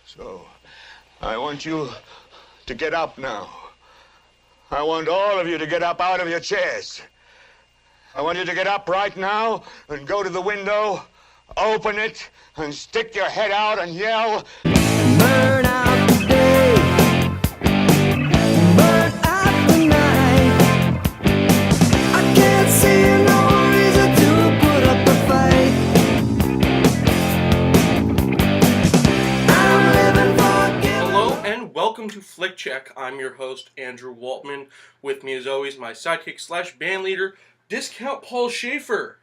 So, I want you to get up now. I want all of you to get up out of your chairs. I want you to get up right now and go to the window, open it, and stick your head out and yell, "Burn out the day, burn out the night. I can't see no reason to put up a fight. I'm living for guilt." Hello and welcome to Flick Check. I'm your host, Andrew Waltman. With me as always, my sidekick slash band leader, Discount Paul Schaefer.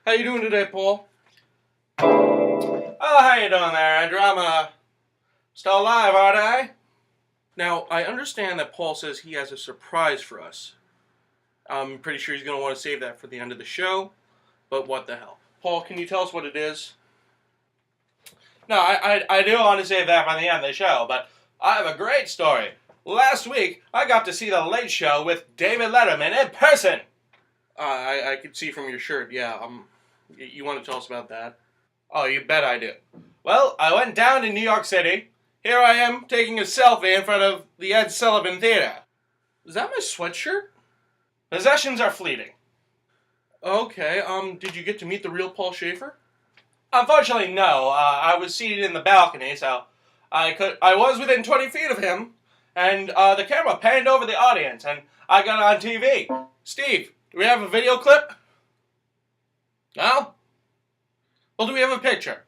How you doing today, Paul? Oh, how you doing there, Andrew? I'm still alive, aren't I? Now, I understand that Paul says he has a surprise for us. I'm pretty sure he's going to want to save that for the end of the show, but what the hell. Paul, can you tell us what it is? No, I do want to save that for the end of the show, but I have a great story. Last week, I got to see The Late Show with David Letterman in person. I could see from your shirt, yeah. You want to tell us about that? Oh, you bet I do. Well, I went down to New York City. Here I am, taking a selfie in front of the Ed Sullivan Theater. Is that my sweatshirt? Possessions are fleeting. Okay, did you get to meet the real Paul Schaefer? Unfortunately, no. I was seated in the balcony, so I was within 20 feet of him, and the camera panned over the audience, and I got on TV. Steve, do we have a video clip? No? Well, do we have a picture?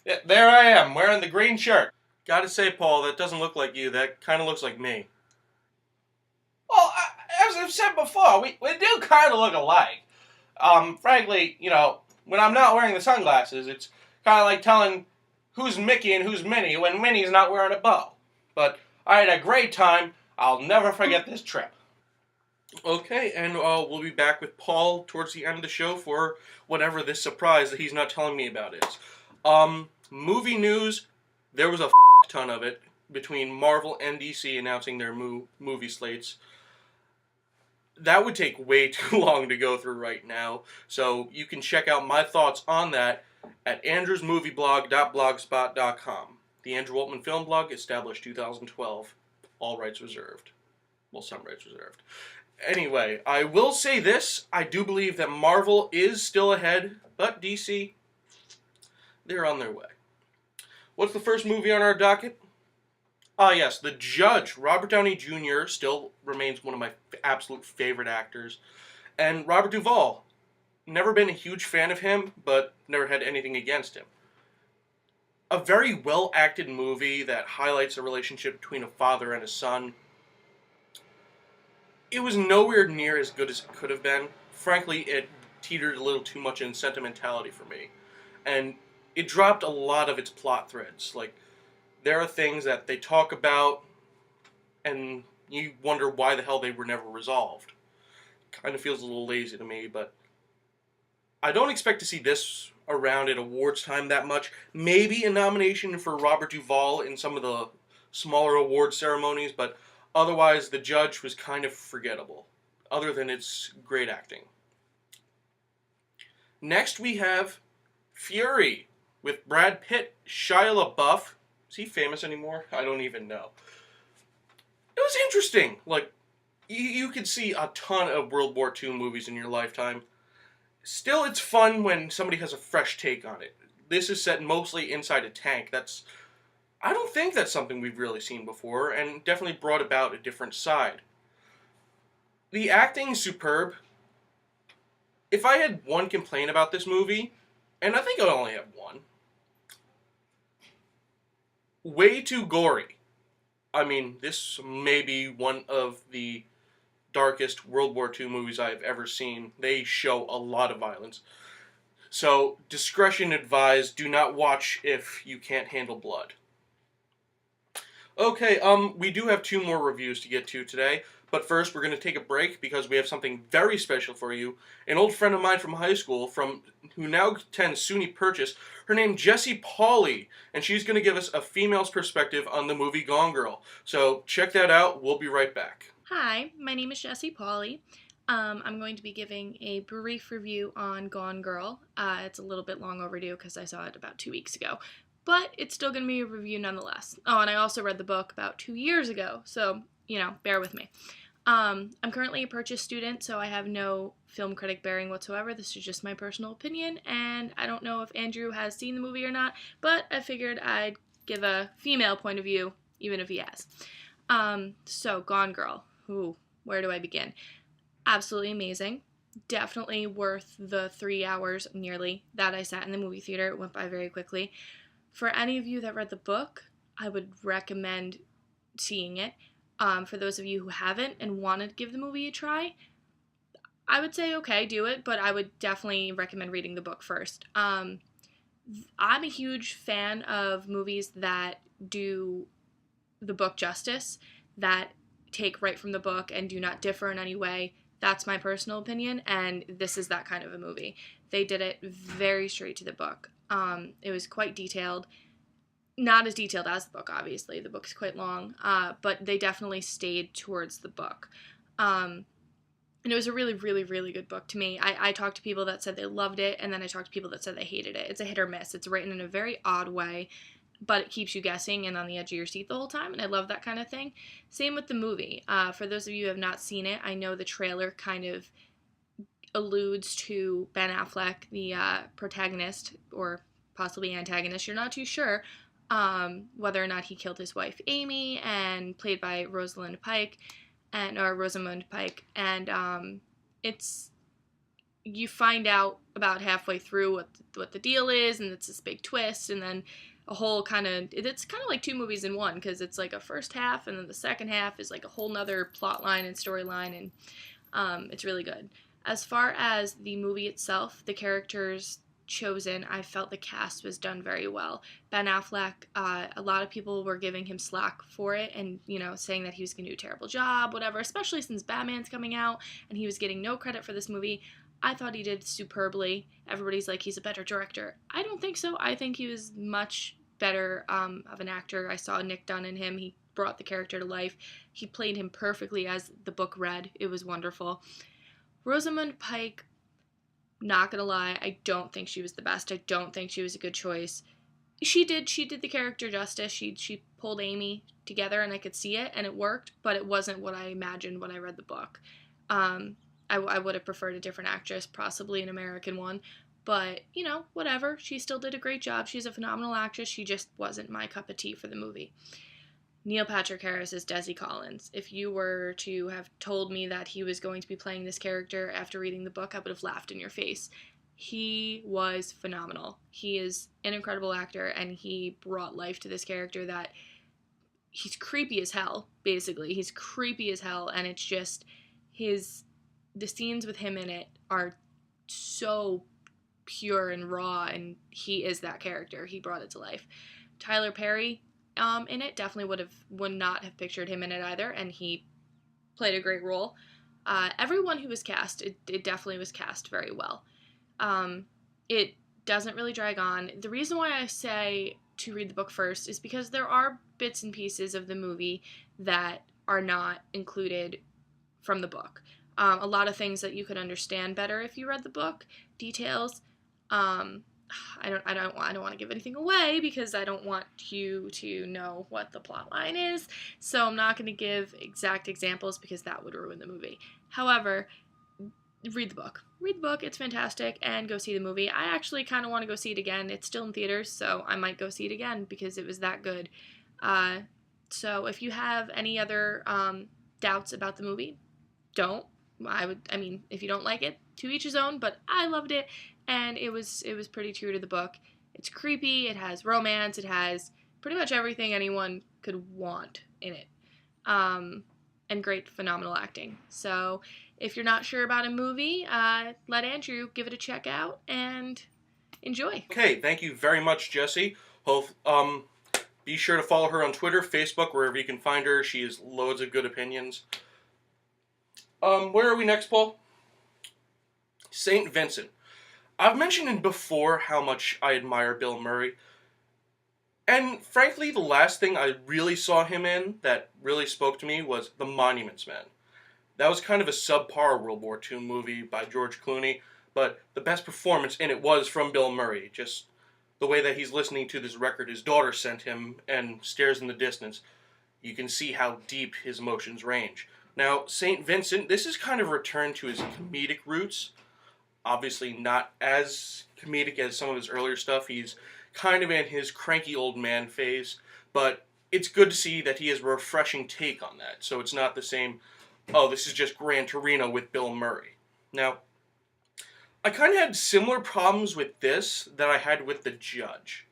Yeah, there I am, wearing the green shirt. Gotta say, Paul, that doesn't look like you. That kind of looks like me. Well, as I've said before, we do kind of look alike. Frankly, you know, when I'm not wearing the sunglasses, it's kind of like telling who's Mickey and who's Minnie when Minnie's not wearing a bow. But I had a great time. I'll never forget this trip. Okay, and we'll be back with Paul towards the end of the show for whatever this surprise that he's not telling me about is. Movie news, there was a ton of it between Marvel and DC announcing their movie slates. That would take way too long to go through right now, so you can check out my thoughts on that at andrewsmovieblog.blogspot.com. The Andrew Waltman Film Blog, established 2012. All rights reserved. Well, some rights reserved. Anyway, I will say this. I do believe that Marvel is still ahead, but DC, they're on their way. What's the first movie on our docket? Yes, The Judge. Robert Downey Jr. still remains one of my absolute favorite actors. And Robert Duvall. Never been a huge fan of him, but never had anything against him. A very well-acted movie that highlights a relationship between a father and a son. It was nowhere near as good as it could have been. Frankly, it teetered a little too much in sentimentality for me. And it dropped a lot of its plot threads. Like, there are things that they talk about, and you wonder why the hell they were never resolved. Kind of feels a little lazy to me, but I don't expect to see this around at awards time that much. Maybe a nomination for Robert Duvall in some of the smaller award ceremonies, but otherwise, The Judge was kind of forgettable, other than its great acting. Next, we have Fury, with Brad Pitt, Shia LaBeouf. Is he famous anymore? I don't even know. It was interesting. Like, you could see a ton of World War II movies in your lifetime. Still, it's fun when somebody has a fresh take on it. This is set mostly inside a tank. I don't think that's something we've really seen before, and definitely brought about a different side. The acting is superb. If I had one complaint about this movie, and I think I'd only have one, way too gory. I mean, this may be one of the darkest World War II movies I've ever seen. They show a lot of violence. So, discretion advised. Do not watch if you can't handle blood. Okay, we do have two more reviews to get to today, but first we're going to take a break because we have something very special for you. An old friend of mine from high school, who now attends SUNY Purchase, her name Jessie Pauli, and she's going to give us a female's perspective on the movie Gone Girl. So check that out. We'll be right back. Hi, my name is Jessie Pauli. I'm going to be giving a brief review on Gone Girl. It's a little bit long overdue because I saw it about 2 weeks ago, but it's still going to be a review nonetheless. Oh, and I also read the book about 2 years ago, so, bear with me. I'm currently a purchase student, so I have no film critic bearing whatsoever. This is just my personal opinion, and I don't know if Andrew has seen the movie or not, but I figured I'd give a female point of view, even if he has. So, Gone Girl. Ooh, where do I begin? Absolutely amazing. Definitely worth the 3 hours nearly that I sat in the movie theater. It went by very quickly. For any of you that read the book, I would recommend seeing it. For those of you who haven't and want to give the movie a try, I would say, okay, do it, but I would definitely recommend reading the book first. I'm a huge fan of movies that do the book justice, that take right from the book and do not differ in any way. That's my personal opinion, and this is that kind of a movie. They did it very straight to the book. It was quite detailed. Not as detailed as the book, obviously. The book's quite long, but they definitely stayed towards the book. And it was a really, really, really good book to me. I talked to people that said they loved it, and then I talked to people that said they hated it. It's a hit or miss. It's written in a very odd way, but it keeps you guessing and on the edge of your seat the whole time, and I love that kind of thing. Same with the movie. For those of you who have not seen it, I know the trailer kind of alludes to Ben Affleck, the protagonist, or possibly antagonist. You're not too sure whether or not he killed his wife Amy, and played by Rosamund Pike, and it's, you find out about halfway through what the deal is, and it's this big twist, and then a whole it's kind of like 2 movies in one, because it's like a first half, and then the second half is like a whole nother plot line and storyline, and it's really good. As far as the movie itself, the characters chosen, I felt the cast was done very well. Ben Affleck, a lot of people were giving him slack for it, and saying that he was going to do a terrible job, whatever, especially since Batman's coming out and he was getting no credit for this movie. I thought he did superbly. Everybody's like, he's a better director. I don't think so. I think he was much better of an actor. I saw Nick Dunn in him. He brought the character to life. He played him perfectly as the book read. It was wonderful. Rosamund Pike, not gonna lie, I don't think she was the best. I don't think she was a good choice. She did the character justice. She pulled Amy together, and I could see it, and it worked, but it wasn't what I imagined when I read the book. I would have preferred a different actress, possibly an American one, but, whatever. She still did a great job. She's a phenomenal actress. She just wasn't my cup of tea for the movie. Neil Patrick Harris is Desi Collins. If you were to have told me that he was going to be playing this character after reading the book, I would have laughed in your face. He was phenomenal. He is an incredible actor, and he brought life to this character that he's creepy as hell, basically. He's creepy as hell, and it's just the scenes with him in it are so pure and raw, and he is that character. He brought it to life. Tyler Perry in it definitely would not have pictured him in it either, and he played a great role. Everyone who was cast, it definitely was cast very well. It doesn't really drag on. The reason why I say to read the book first is because there are bits and pieces of the movie that are not included from the book. A lot of things that you could understand better if you read the book, details. I don't want to give anything away because I don't want you to know what the plot line is. So I'm not going to give exact examples because that would ruin the movie. However, read the book. Read the book. It's fantastic, and go see the movie. I actually kind of want to go see it again. It's still in theaters, so I might go see it again because it was that good. So if you have any other doubts about the movie, don't. If you don't like it, to each his own, but I loved it, and it was pretty true to the book. It's creepy, it has romance, it has pretty much everything anyone could want in it. And great, phenomenal acting. So if you're not sure about a movie, let Andrew give it a check out and enjoy. Okay, thank you very much, Jessie. Be sure to follow her on Twitter, Facebook, wherever you can find her. She has loads of good opinions. Where are we next, Paul? St. Vincent. I've mentioned before how much I admire Bill Murray. And frankly, the last thing I really saw him in that really spoke to me was The Monuments Men. That was kind of a subpar World War II movie by George Clooney, but the best performance in it was from Bill Murray. Just the way that he's listening to this record his daughter sent him and stares in the distance, you can see how deep his emotions range. Now, St. Vincent, this is kind of a return to his comedic roots. Obviously not as comedic as some of his earlier stuff. He's kind of in his cranky old man phase, but it's good to see that he has a refreshing take on that. So it's not the same, oh, this is just Gran Torino with Bill Murray. Now, I kind of had similar problems with this that I had with The Judge.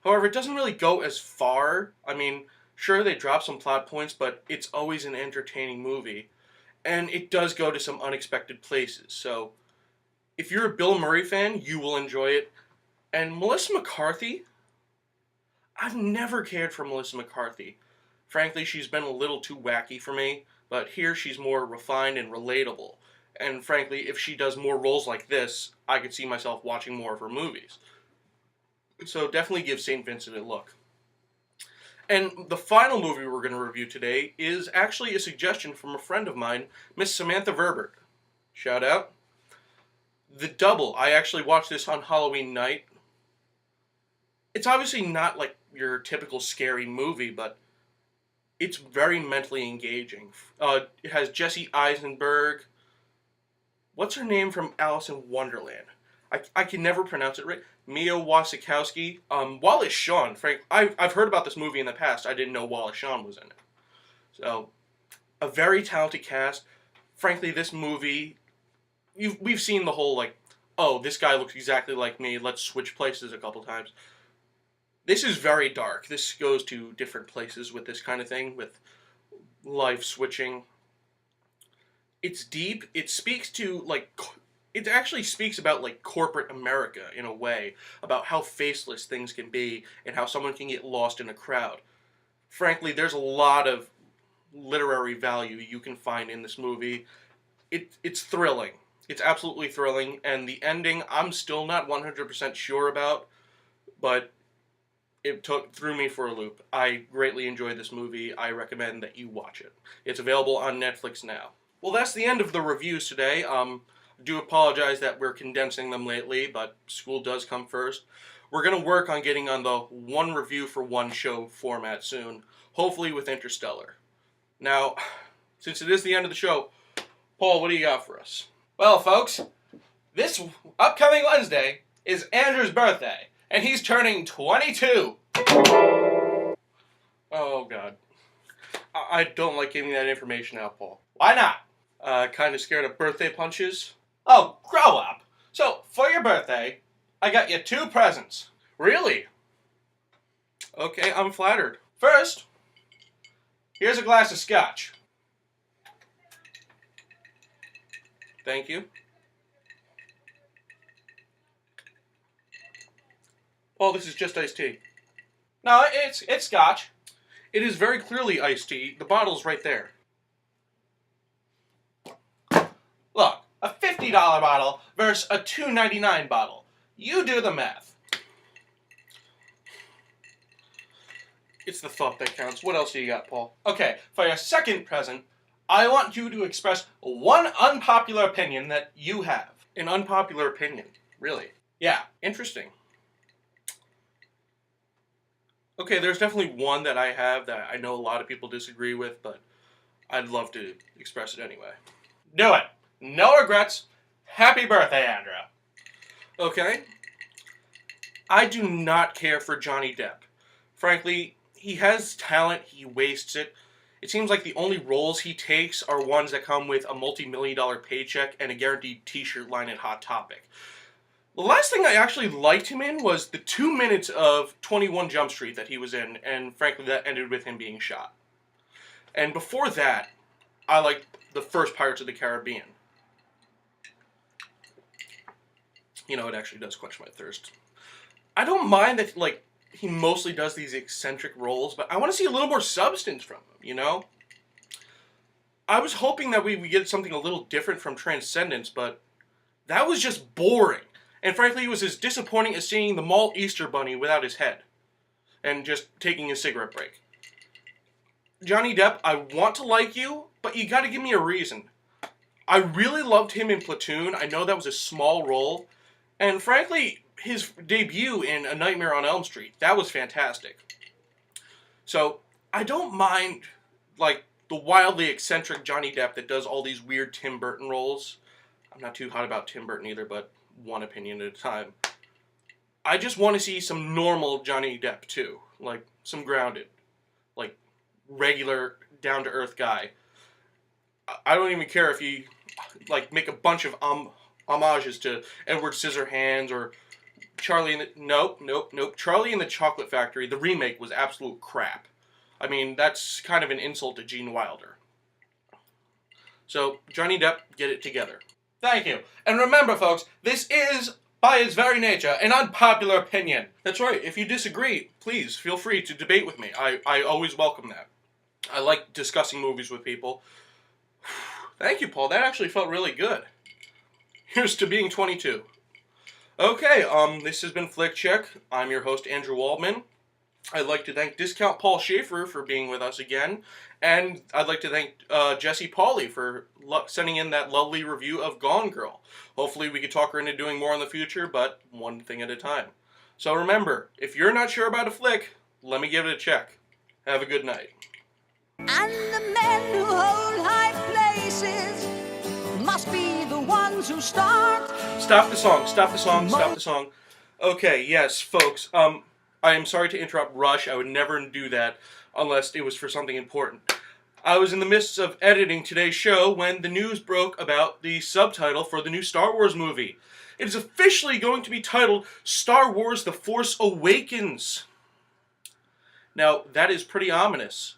However, it doesn't really go as far. I mean, sure, they drop some plot points, but it's always an entertaining movie. And it does go to some unexpected places. So, if you're a Bill Murray fan, you will enjoy it. And Melissa McCarthy, I've never cared for Melissa McCarthy. Frankly, she's been a little too wacky for me, but here she's more refined and relatable. And frankly, if she does more roles like this, I could see myself watching more of her movies. So definitely give St. Vincent a look. And the final movie we're going to review today is actually a suggestion from a friend of mine, Miss Samantha Verbert. Shout out. The Double. I actually watched this on Halloween night. It's obviously not like your typical scary movie, but it's very mentally engaging. It has Jesse Eisenberg. What's her name from Alice in Wonderland? I can never pronounce it right. Mia Wasikowski. Wallace Shawn. Frank, I've heard about this movie in the past. I didn't know Wallace Shawn was in it. So, a very talented cast. Frankly, this movie, we've seen the whole, like, oh, this guy looks exactly like me. Let's switch places a couple times. This is very dark. This goes to different places with this kind of thing, with life switching. It's deep. It speaks to, like, it actually speaks about, like, corporate America in a way, about how faceless things can be and how someone can get lost in a crowd. Frankly, there's a lot of literary value you can find in this movie. It's thrilling. It's absolutely thrilling, and the ending I'm still not 100% sure about, but it threw me for a loop. I greatly enjoyed this movie. I recommend that you watch it. It's available on Netflix now. Well, that's the end of the reviews today. I do apologize that we're condensing them lately, but school does come first. We're going to work on getting on the one review for one show format soon, hopefully with Interstellar. Now, since it is the end of the show, Paul, what do you got for us? Well, folks, this upcoming Wednesday is Andrew's birthday, and he's turning 22. Oh, God. I don't like giving that information out, Paul. Why not? Kind of scared of birthday punches. Oh, grow up. So, for your birthday, I got you 2 presents. Really? Okay, I'm flattered. First, here's a glass of scotch. Thank you. Paul, this is just iced tea. No, it's scotch. It is very clearly iced tea. The bottle's right there. Look, a $50 bottle versus a $2.99 bottle. You do the math. It's the thought that counts. What else do you got, Paul? Okay, for your second present, I want you to express one unpopular opinion that you have. An unpopular opinion. Really? Yeah. Interesting. Okay, there's definitely one that I have that I know a lot of people disagree with, but I'd love to express it anyway. Do it. No regrets. Happy birthday, Andrew. Okay. I do not care for Johnny Depp. Frankly, he has talent, he wastes it. It seems like the only roles he takes are ones that come with a multi-million-dollar paycheck and a guaranteed t-shirt line at Hot Topic. The last thing I actually liked him in was the 2 minutes of 21 Jump Street that he was in, and frankly that ended with him being shot. And before that, I liked the first Pirates of the Caribbean. You know, it actually does quench my thirst. I don't mind that, like, he mostly does these eccentric roles, but I want to see a little more substance from him, you know? I was hoping that we would get something a little different from Transcendence, but that was just boring. And frankly, it was as disappointing as seeing the mall Easter Bunny without his head. And just taking a cigarette break. Johnny Depp, I want to like you, but you gotta give me a reason. I really loved him in Platoon. I know that was a small role. And frankly, his debut in A Nightmare on Elm Street, that was fantastic. So, I don't mind, like, the wildly eccentric Johnny Depp that does all these weird Tim Burton roles. I'm not too hot about Tim Burton either, but one opinion at a time. I just want to see some normal Johnny Depp, too. Like, some grounded, like, regular, down-to-earth guy. I don't even care if he, like, make a bunch of homages to Edward Scissorhands or Charlie in the... Nope. Charlie in the Chocolate Factory, the remake was absolute crap. I mean, that's kind of an insult to Gene Wilder. So, Johnny Depp, get it together. Thank you. And remember, folks, this is, by its very nature, an unpopular opinion. That's right. If you disagree, please feel free to debate with me. I always welcome that. I like discussing movies with people. Thank you, Paul. That actually felt really good. Here's to being 22. Okay, this has been Flick Check. I'm your host, Andrew Waldman. I'd like to thank Discount Paul Schaefer for being with us again. And I'd like to thank Jessie Pauli for sending in that lovely review of Gone Girl. Hopefully we could talk her into doing more in the future, but one thing at a time. So remember, if you're not sure about a flick, let me give it a check. Have a good night. And the men who hold high places must be the ones who start. Stop the song. Okay, yes, folks, I am sorry to interrupt Rush. I would never do that unless it was for something important. I was in the midst of editing today's show when the news broke about the subtitle for the new Star Wars movie. It is officially going to be titled Star Wars The Force Awakens. Now, that is pretty ominous.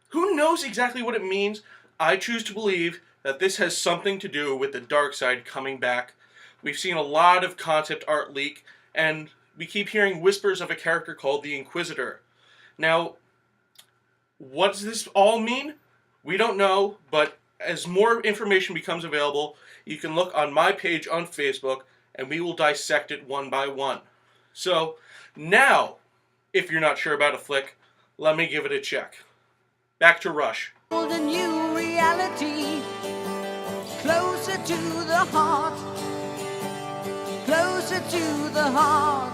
Who knows exactly what it means? I choose to believe that this has something to do with the dark side coming back. We've seen a lot of concept art leak, and we keep hearing whispers of a character called the Inquisitor. Now, what does this all mean? We don't know, but as more information becomes available, you can look on my page on Facebook, and we will dissect it one by one. So, now, if you're not sure about a flick, let me give it a check. Back to Rush. The new reality, closer to the heart, closer to the heart.